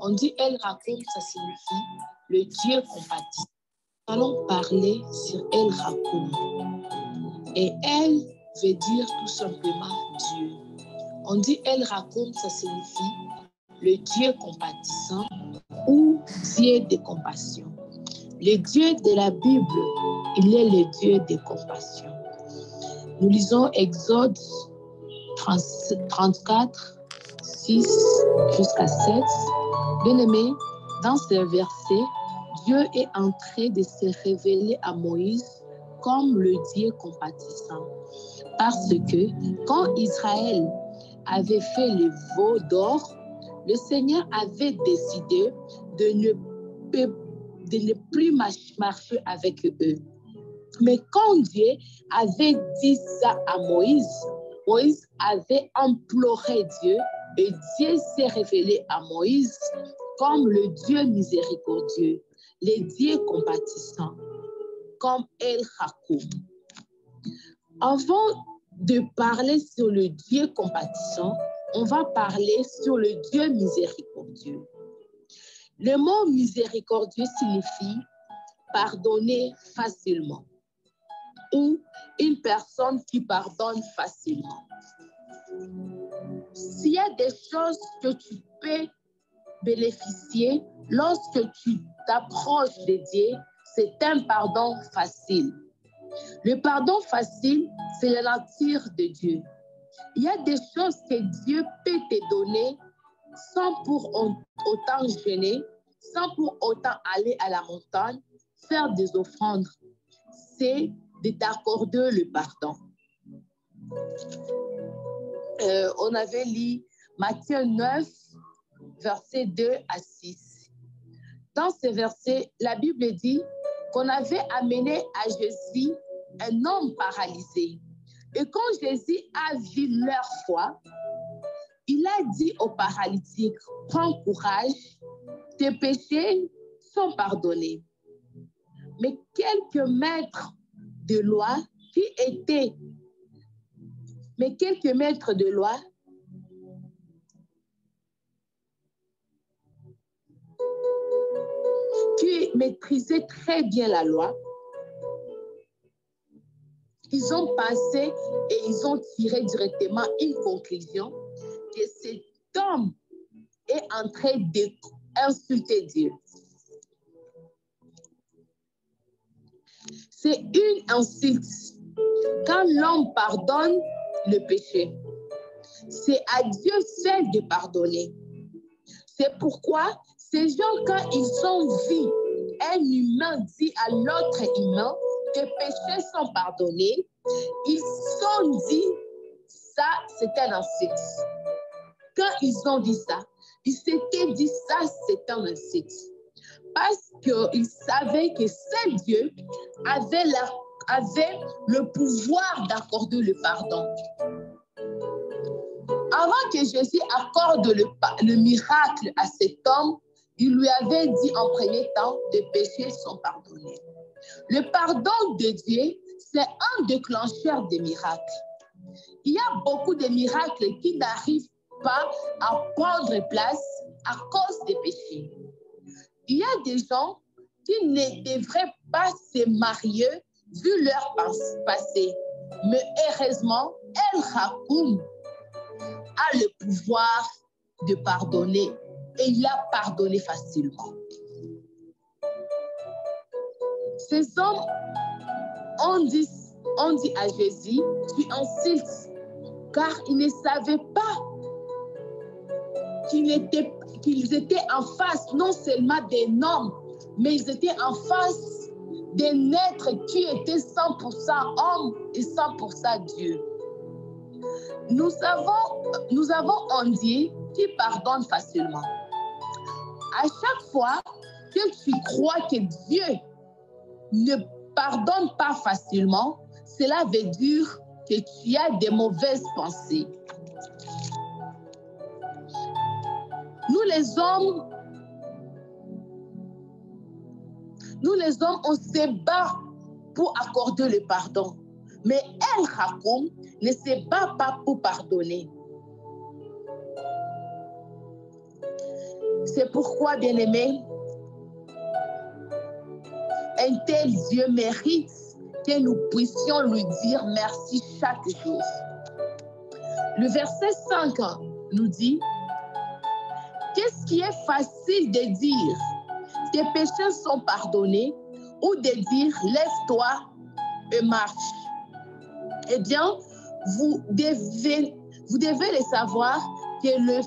On dit El Rakoum, ça signifie le Dieu compatissant. Nous allons parler sur El Rakoum. Et El veut dire tout simplement Dieu. On dit El Rakoum, ça signifie le Dieu compatissant ou Dieu de compassion. Le Dieu de la Bible, il est le Dieu de compassion. Nous lisons Exode 34, 6 jusqu'à 7. Bien-aimé, dans ce verset, Dieu est en train de se révéler à Moïse comme le Dieu compatissant. Parce que quand Israël avait fait les veaux d'or, le Seigneur avait décidé de ne plus marcher avec eux. Mais quand Dieu avait dit ça à Moïse, Moïse avait imploré Dieu et Dieu s'est révélé à Moïse comme le Dieu miséricordieux, le Dieu compatissant, comme El Rakoum. Avant de parler sur le Dieu compatissant, on va parler sur le Dieu miséricordieux. Le mot miséricordieux signifie pardonner facilement ou une personne qui pardonne facilement. S'il y a des choses que tu peux bénéficier lorsque tu t'approches de Dieu, c'est un pardon facile. Le pardon facile, c'est la nature de Dieu. Il y a des choses que Dieu peut te donner sans pour autant gêner, sans pour autant aller à la montagne, faire des offrandes. C'est de t'accorder le pardon. On avait lu Matthieu 9, versets 2 à 6. Dans ce verset, la Bible dit qu'on avait amené à Jésus un homme paralysé. Et quand Jésus a vu leur foi, il a dit au paralytique, « Prends courage, tes péchés sont pardonnés. » Mais quelques maîtres de loi qui maîtrisaient très bien la loi, ils ont passé et ils ont tiré directement une conclusion que cet homme est en train d'insulter Dieu. C'est une insulte quand l'homme pardonne le péché. C'est à Dieu seul de pardonner. C'est pourquoi ces gens, quand ils ont vu un humain dit à l'autre humain que les péchés sont pardonnés, ils se sont dit, ça, c'est un insulte. Quand ils ont dit ça, ils s'étaient dit, ça, c'est un insulte. Parce qu'ils savaient que seul Dieu avait le pouvoir d'accorder le pardon. Avant que Jésus accorde le miracle à cet homme, il lui avait dit en premier temps, les péchés sont pardonnés. Le pardon de Dieu, c'est un déclencheur de miracles. Il y a beaucoup de miracles qui n'arrivent pas à prendre place à cause des péchés. Il y a des gens qui ne devraient pas se marier vu leur passé. Mais heureusement, El Rakoum a le pouvoir de pardonner et il a pardonné facilement. Ces hommes ont dit à Jésus, tu insultes, car ils ne savaient pas qu'ils étaient en face non seulement des hommes, mais ils étaient en face d'un être qui était 100% homme et 100% Dieu. Nous avons un Dieu qui pardonne facilement. À chaque fois que tu crois que Dieu ne pardonne pas facilement, cela veut dire que tu as des mauvaises pensées. Nous les hommes, on se bat pour accorder le pardon. Mais El Rakoum ne se bat pas pour pardonner. C'est pourquoi, bien-aimés, un tel Dieu mérite que nous puissions lui dire merci chaque jour. Le verset 5 nous dit, qu'est-ce qui est facile de dire, tes péchés sont pardonnés, ou de dire, lève-toi et marche? Eh bien, vous devez le savoir que le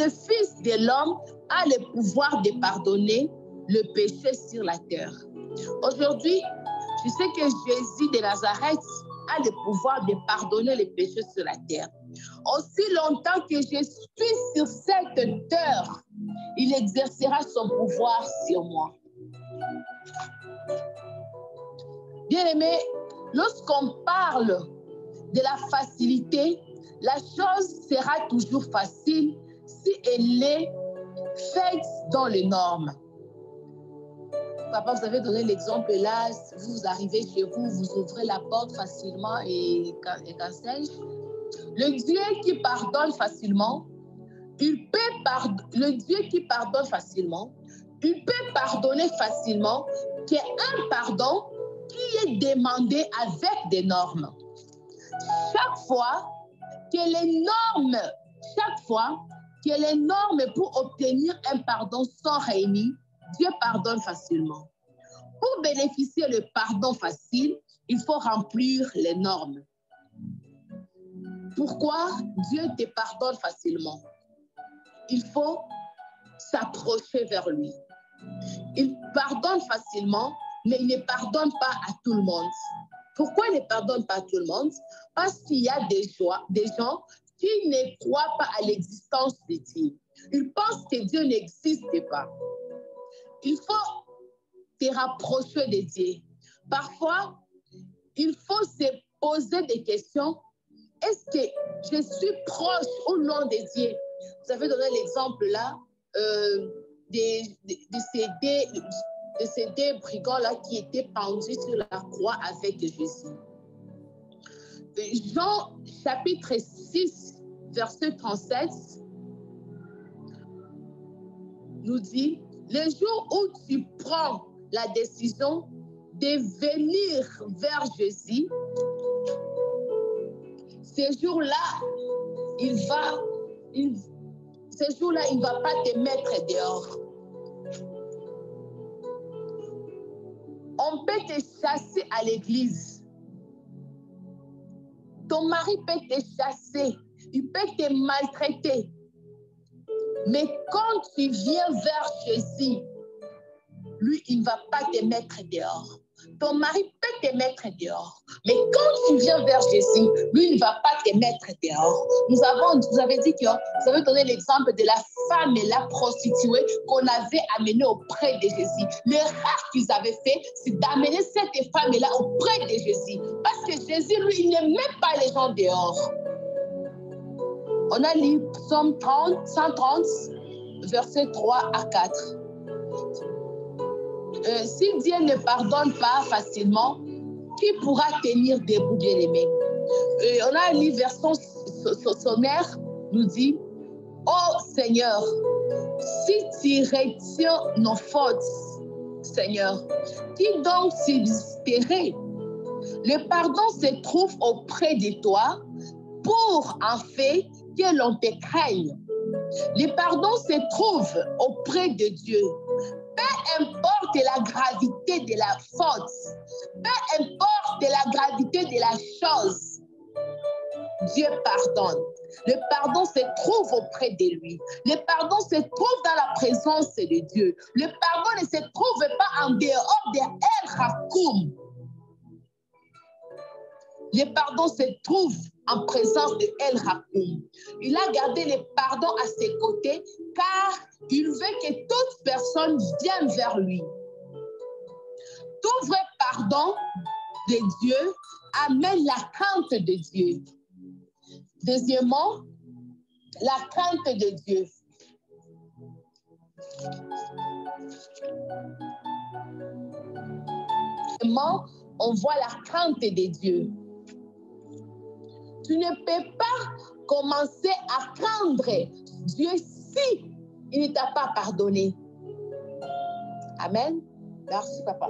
Fils de l'homme a le pouvoir de pardonner le péché sur la terre. Aujourd'hui, je sais que Jésus de Nazareth a le pouvoir de pardonner les péchés sur la terre. Aussi longtemps que je suis sur cette terre, il exercera son pouvoir sur moi. Bien-aimés, lorsqu'on parle de la facilité, la chose sera toujours facile si elle est faite dans les normes. Papa, vous avez donné l'exemple là, vous arrivez chez vous, vous ouvrez la porte facilement et qu'en sais-je. Le Dieu qui pardonne facilement, le Dieu qui pardonne facilement, il peut pardonner facilement qu'il y ait un pardon qui est demandé avec des normes. Chaque fois que les normes pour obtenir un pardon sont réunies, Dieu pardonne facilement. Pour bénéficier du pardon facile, il faut remplir les normes. Pourquoi Dieu te pardonne facilement? Il faut s'approcher vers lui. Il pardonne facilement, mais il ne pardonne pas à tout le monde. Pourquoi il ne pardonne pas à tout le monde? Parce qu'il y a des gens qui ne croient pas à l'existence de Dieu. Ils pensent que Dieu n'existe pas. Il faut te rapprocher de Dieu. Parfois, il faut se poser des questions. Est-ce que je suis proche ou non de Dieu? Vous avez donné l'exemple là de ces deux brigands-là qui étaient pendus sur la croix avec Jésus. Jean chapitre 6, verset 37 nous dit, le jour où tu prends la décision de venir vers Jésus, ce jour-là, il ne va pas te mettre dehors. On peut te chasser à l'église. Ton mari peut te chasser. Il peut te maltraiter. Mais quand tu viens vers Jésus, lui, il ne va pas te mettre dehors. Ton mari peut te mettre dehors. Mais quand tu viens vers Jésus, lui, il ne va pas te mettre dehors. Vous avez dit que vous avez donné l'exemple de la femme et la prostituée qu'on avait amenée auprès de Jésus. L'erreur qu'ils avaient fait, c'est d'amener cette femme-là auprès de Jésus. Parce que Jésus, lui, il ne met pas les gens dehors. On a lu Psaume 130, versets 3 à 4. Si Dieu ne pardonne pas facilement, qui pourra tenir debout, bien-aimé? On a lu version sommaire, nous dit, oh Seigneur, si tu retiens nos fautes, Seigneur, qui donc subsisterait? Le pardon se trouve auprès de toi pour en fait que l'on te craigne. Le pardon se trouve auprès de Dieu. Peu importe la gravité de la faute, peu importe la gravité de la chose, Dieu pardonne. Le pardon se trouve auprès de lui. Le pardon se trouve dans la présence de Dieu. Le pardon ne se trouve pas en dehors de El Hakoum. Le pardon se trouve en présence de El Hakoum. Il a gardé le pardon à ses côtés car il veut que toute personne vienne vers lui. Tout vrai pardon de Dieu amène la crainte de Dieu. Deuxièmement, la crainte de Dieu. Deuxièmement, on voit la crainte de Dieu. Tu ne peux pas commencer à craindre Dieu si Il ne t'a pas pardonné. Amen. Merci, papa.